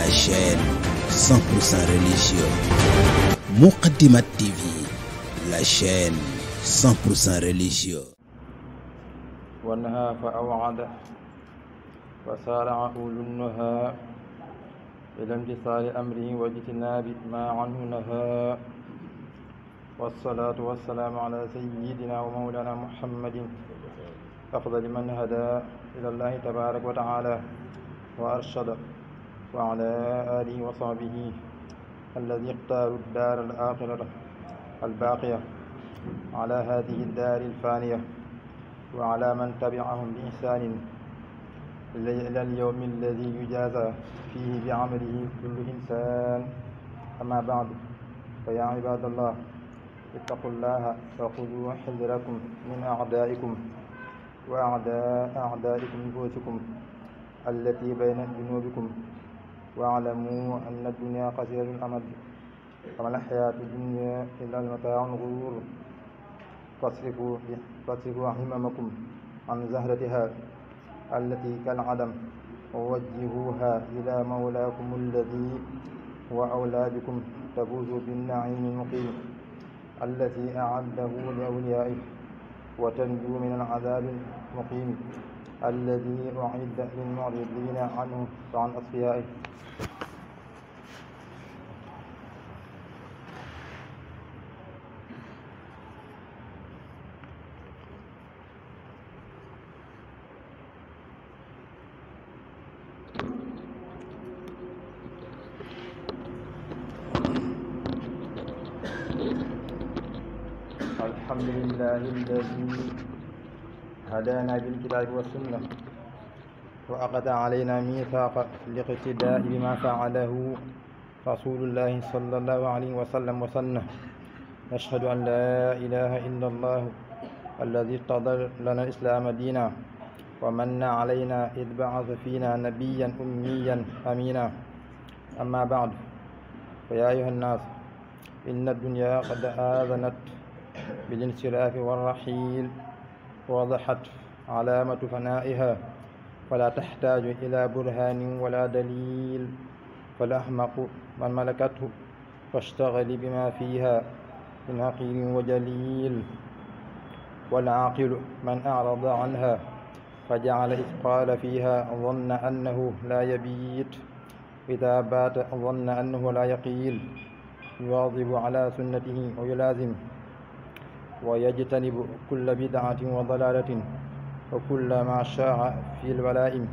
la chaîne 100% religieux. Muqaddimat TV, la chaîne 100% religieux. ونهى فأوعد وسارع أولو النهى إلى امتثال أمره واجتناب ما عنه نهى. والصلاة والسلام على سيدنا ومولانا محمد أفضل من هدى إلى الله تبارك وتعالى وأرشد، وعلى آله وصحبه الذي اختاروا الدار الآخرة الباقية على هذه الدار الفانية، وعلى من تبعهم بإحسان إلى اليوم الذي يجازى فيه بعمله كل إنسان. أما بعد، فيا عباد الله، اتقوا الله وخذوا حذركم من أعدائكم وأعداء أعدائكم نفوسكم التي بين جنوبكم، واعلموا أن الدنيا قصيرة الأمد، وما الحياة الدنيا إلا المتاع الغرور. فاصرفوا هممكم عن زهرتها التي كالعدم، ووجهوها إلى مولاكم الذي هو أولى بكم، تفوزوا بالنعيم المقيم الذي أعده لأوليائه، وتنجوا من العذاب المقيم الذي أعد للمعرضين عنه وعن أصفيائه. الحمد لله الذي هدانا بالكتاب والسنة، وأخذ علينا ميثاق الاقتداء بما فعله رسول الله صلى الله عليه وسلم وسنه. نشهد أن لا إله إلا الله الذي ارتضى لنا الإسلام دينا، ومن علينا إذ بعث فينا نبيا أميا أمينا. أما بعد، فيا أيها الناس، إن الدنيا قد آذنت بالانصراف والرحيل، ووضحت علامة فنائها، ولا تحتاج إلى برهان ولا دليل. فالأحمق من ملكته فاشتغل بما فيها من حقير وجليل، والعاقل من أعرض عنها فجعل إثقال فيها ظن أنه لا يبيت، إذا بات ظن أنه لا يقيل. يواظب على سنته ويلازم، ويجتنب كل بدعة وضلالة وكل ما شاع في الولائم،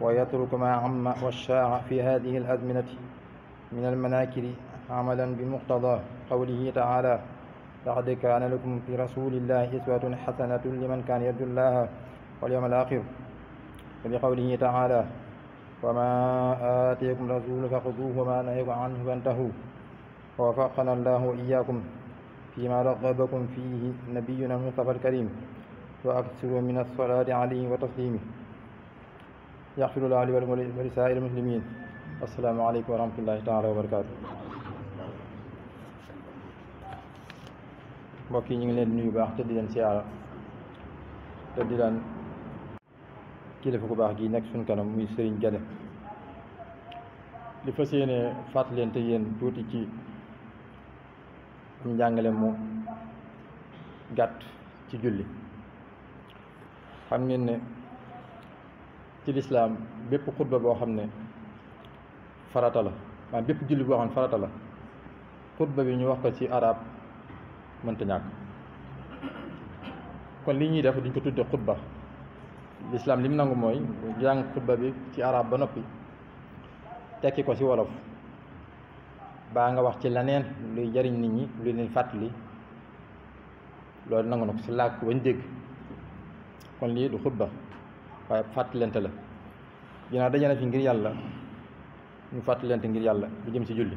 ويترك ما عم والشاع في هذه الأزمنة من المناكر، عملا بمقتضى قوله تعالى: لقد كان لكم في رسول الله أسوة حسنة لمن كان يرجو الله واليوم الآخر، وبقوله تعالى: وما آتيكم الرسول فخذوه وما نهيكم عنه فانتهوا. ووفقنا الله وإياكم فيما رغبكم فيه نبينا المصطفى الكريم، وأكثروا من الصلاة عليه وتسليمه. يغفر الله لي ولسائر المسلمين. السلام عليكم ورحمة الله تعالى وبركاته. mbokk yi ñu ngi leen di nuyu baax te di leen siyaara te di leen kilifa ku baax gi nekk suñ kanam muy Serigne Guédé li fas yéene fàttalente yéen tuuti ci am njàngale mu gàtt ci julli. xam ngeen ne ci lislaam bépp xutba boo xam ne farata la, maanaam bépp julli boo xam ne farata la, xutba bi ñu wax ko ci arab mënta ñàkk. kon li ñuy def duñ ko tudde xutba. lislaam li mu nangu mooy jàng xutba bi ci arab ba noppi tekki ko ci wolof, baa nga wax ci leneen luy jariñ nit ñi, luy leen fàttali, loolu nangu na ko ci làkk bañ dégg. kon lii du xutba waaye fàttalente la. ginnaaw daje na fi ngir yàlla, ñu fàttalente ngir yàlla lu jëm ci julli.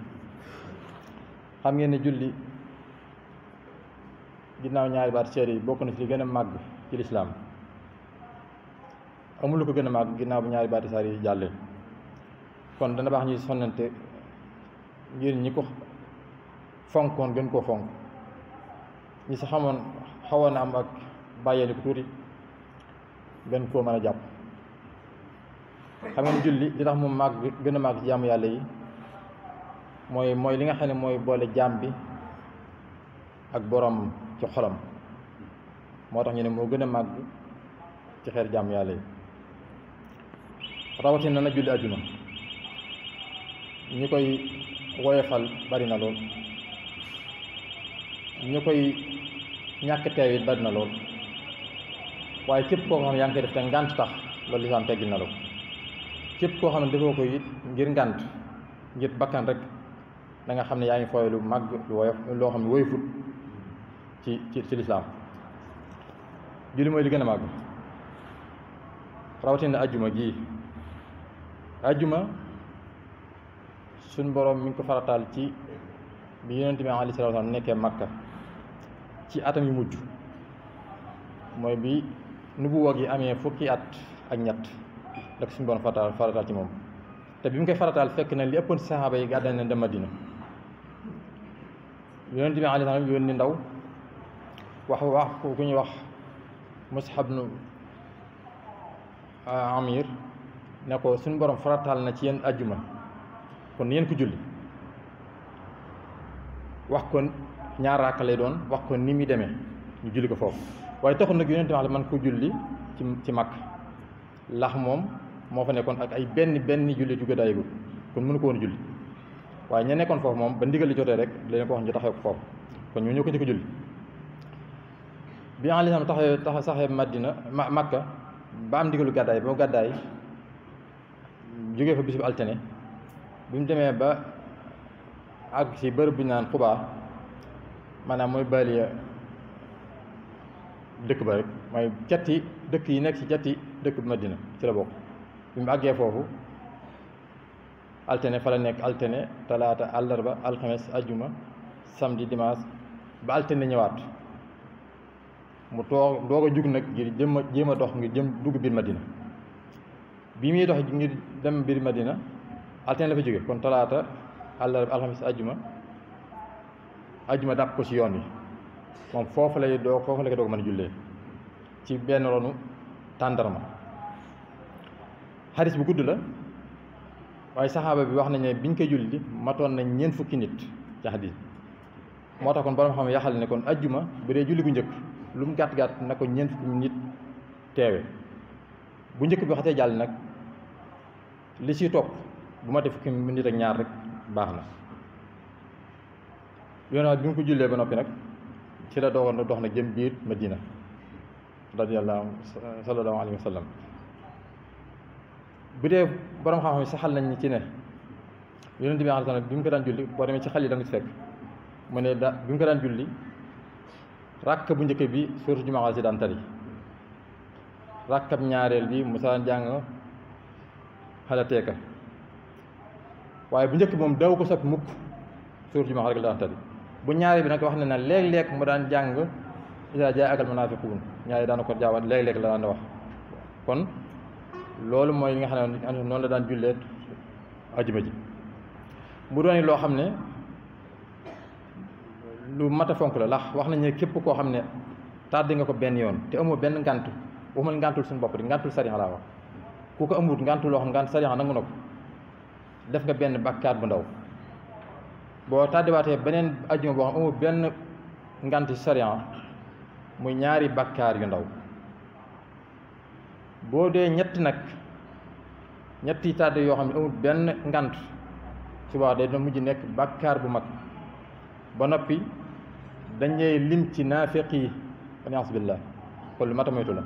xam ngeen ne julli ginnaaw ñaari baat seede yi bokk na ci li gën a màgg ci lislaam. amul lu ko gën a màgg ginnaaw bu ñaari baati saar yi jàllee. kon dana baax ñuy sonnante ngir ñi ko fonkoon gën koo fonk, ñi sa xawoon na am ak bàyyeeli ko tuuti gën koo mën a jàpp. xam ngeen julli li tax mu màgg gën a màgg ci jaamu yàlla yi mooy li nga xam ne mooy boole jaam bi ak borom ci xolam moo tax ñu ne moo gën a màgg ci xeer jaamu yàlla yi rawatina na julli àjjuma ñi koy woyofal bari na lool ñu koy ñàkk teew it bari na lool waaye képp koo xam ne yaa ngi koy def te ngànt tax loolu lislaam teggil na la ko képp koo xam ne defoo ko it ngir ngànt ngir bakkan rek da nga xam ne yaa ngi fooy lu màgg lu woyof loo xam ne woyofut ci lislaam julli mooy li gën a màgg rawatina ajjuma gii ajjuma suñ boroom mi ngi ko farataal ci bi yonent bi alayhi salaatu wa salaam nekkee Makka ci atam yu mujj mooy bi nubuwa gi amee fukki at ak ñett la ko suñu boroom farataal ci moom te bi mu koy farataal fekk na li ëppoon saxaaba yi gàddaay nañ dem Madina yonent bi alayhi salaam yónni ndaw wax ku ñuy wax Mus'ab ibn Amir ne ko suñu borom farataal na ci yéen ajjuma kon yéen ko julli wax ko ñaar raaka lay doon wax ko ni muy demee ñu julli ko foofu waaye taxul nag yonent bi man ko julli ci Makka lax moom moo fa nekkoon ak ay benn julli ju gëdaayagul kon mënu ko woon julli waaye ña nekkoon foofu moom ba ndigal li jotee rek dañu ko wax ñu taxaw ko foofu kon ñoo ñëw ko njëkk julli bi alayhi salaam saxee Madina Makka ba am ndigalu gàddaay ba mu gàddaay jógee fa bis bu altine bi mu demee ba àgg si bërëb bu ñu naan Xubaa maanaam mooy baliya dëkk ba rek mooy catti dëkk yi nekk ci catti dëkk bu Madina ci la bokk bi mu àggee foofu altine fa la nekk altine talaata àllarba alxames ajjuma samedi dimanche ba altine ñëwaat mu toog doog a jug nag ngir jéem a dox ngir jëm dugg biir Madina bi muy dox ngir dem biir Madina altine la fa jóge kon talaata àllarba alxames ajjuma dàpp ko ci yoon wi moom foofu la ko doog mën a jullee ci benn ronu tàndarma xadis bu gudd la waaye saxaaba bi wax nañ ne biñ koy julli matoon nañ ñeent fukki nit ci xadis moo tax kon borom xam yaxal ne kon ajjuma bu dee julli gu njëkk lu mu gàtt na ko ñeent fukki nit teewe bu njëkk bi xasee jàll nag li ci topp bu ma def fukki nit ak ñaar rek baax na yoon bi mu ko jullee ba noppi nag ci la doon dox na jëm biir Madina sallallahu alayhi wa sallam bu dee borom xam-xam yi saxal nañ ci ne yonent bi alayhi salaam bi mu ko daan julli boo demee ci xel yi da nga ci fekk mu ne bi mu ko daan julli ràkk bu njëkk bi suuratu Jumaa si daan tari ràkkab ñaareel bi mu saan jàng xalateeka waaye bu njëkk bi moom daw ko soppi mukk suuratu Jumaa rek la daan tari bu ñaareel bi nag wax ne na léeg-léeg mu daan jàng izaa jaa'akal munaafiquun ñaari daan ko jaawat léeg-léeg la daan wax kon loolu mooy li nga xam ne noonu la daan jullee ajuma ji mu doon loo xam ne lu mat a fonk la ndax wax nañ ne képp koo xam ne tardé nga ko benn yoon te amoo benn ngànt waxumal ngàntul suñu bopp di ngàntul sariya laa wax ku ko amut ngàntul loo xam ngànt sariya nangu na ko def nga benn bàkkaar bu ndaw boo tàddiwaatee beneen ajuma boo xam amoo benn ngànt ci sariya muy ñaari bàkkaar yu ndaw boo dee ñetti tàdde yoo xam ne amul benn ngant subaa day doon mujj nekk bàkkaar bu mag ba noppi dañuy lim ci naafeq yi alliance billah kon lu mat a moytu la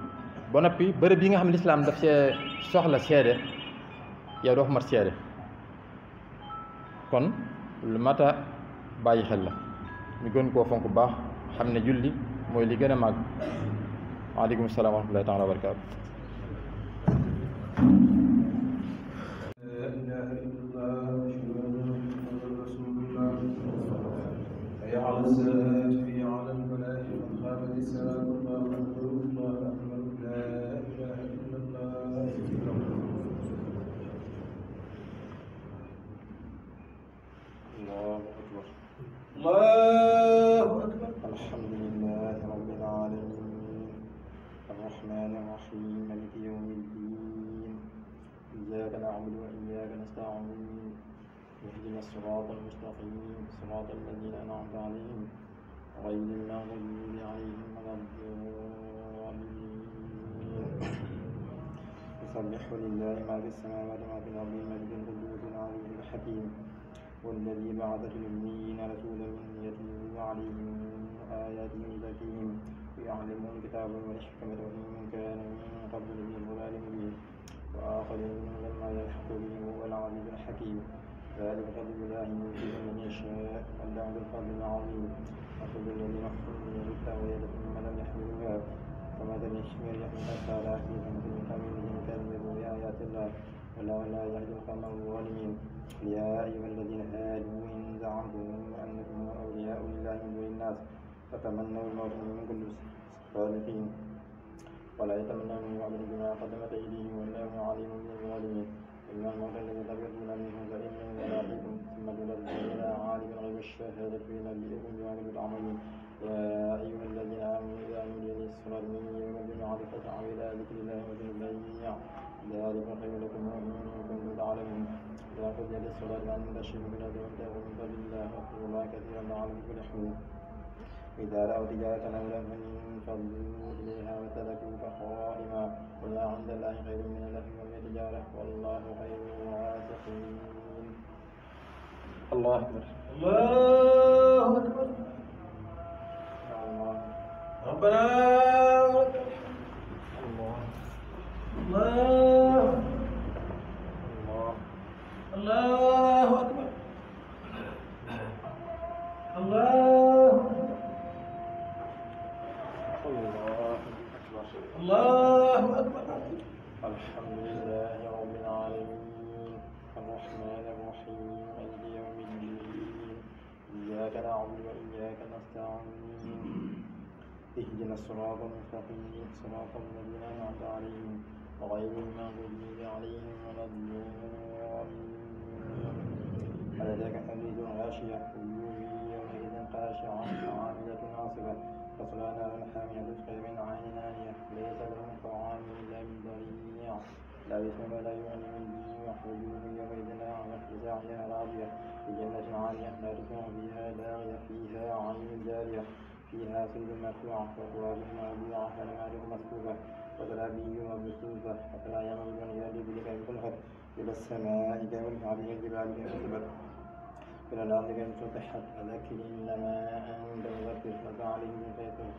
ba noppi bërëb yi nga xam ne lislaam daf see soxla seede yow doo fa mat seede kon lu mat a bàyyi xel la ñu gën koo fonk bu baax xam ne julli mooy li gën a màgg waaleykum salaam wa rahmatullahi taala wa barakaatu على الصلاة حي على الفلاح قد قامت الصلاة الله أكبر الله أكبر لا إله إلا الله الله أكبر الله أكبر الحمد لله رب العالمين الرحمن الرحيم مالك يوم الدين إياك الصراط المستقيم صراط الذين أنعمت عليهم غير المغضوب عليهم ولا الضالين. يسبح لله ما في السماوات وما في الأرض الملك القدوس العزيز الحكيم والذي بعث في الأميين رسولا منهم يتلو عليهم آياته ويزكيهم ويعلمهم الكتاب والحكمة وإن كان من قبل في ضلال مبين وآخرين منهم لما يلحق بهم وهو العزيز الحكيم. ذلك فضل الله يؤتيه من يشاء والله ذو الفضل العظيم. مثل الذين حملوا التوراة ثم لم يحملوها كمثل الحمار يحمل أسفارا كمثل القوم الذين كذبوا بآيات الله والله لا يهدي القوم الظالمين. يا أيها الذين هادوا إن زعمتم أنكم أولياء لله من دون الناس فتمنوا الموت إن كنتم صادقين ولا يتمنون أبدا بما قدمت أيديهم والله عليم بالظالمين. إن الموت الذي تفرون منه فإنه ملاقيكم ثم تردون إلى عالم الغيب والشهادة فينبئكم بما كنتم تعملون. يا أيها الذين آمنوا إذا نودي للصلاة من يوم الجمعة فاسعوا إلى ذكر الله وذروا البيع ذلك خير لكم إن كنتم تعلمون. إذا قضيت الصلاة فانتشروا في الأرض وابتغوا من فضل الله واذكروا الله كثيرا لعلكم تفلحون. إذا رأوا تجارة أو لهوا انفضوا إليها وتركوك قائما قل ما عند الله خير من اللهو ومن التجارة والله خير الرازقين. الله أكبر. الله أكبر. الله ربنا الله الله الله الله أكبر. الله الله أكبر. الحمد لله رب العالمين الرحمن الرحيم مالك يوم الدين إياك نعبد وإياك نستعين اهدنا الصراط المستقيم صراط الذين أنعمت عليهم غير المغضوب عليهم ولا الضالين. هل أتاك حديث الغاشية وجوه يومئذ خاشعة عاملة ناصبة تصلى نارا حامية تسقى من عين آنية ليس لهم طعام إلا من ضريع لا يسمن ولا يغني من جوع وجوه يومئذ ناعمة لسعيها راضية في جنة عالية لا تسمع فيها لاغية فيها عين جارية فيها سرر مرفوعة وأكواب موضوعة ونمارق مصفوفة وزرابي مبثوثة أفلا ينظرون إلى الإبل كيف خلقت إلى السماء كيف رفعت إلى الجبال كيف نصبت إلى الأرض كيف سطحت فذكر إنما أنت مذكر لست عليهم بمسيطر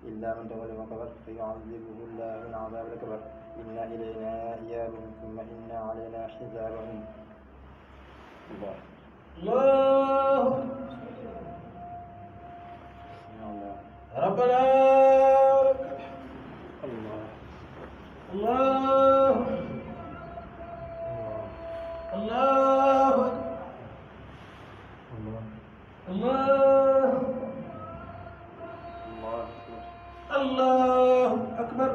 إلا من تولى وكفر فيعذبه الله العذاب الأكبر. إن إلينا إيابهم ثم إن علينا حسابهم. الله الله الله ربنا الله الله الله الله الله أكبر.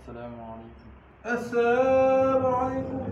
السلام عليكم. السلام عليكم.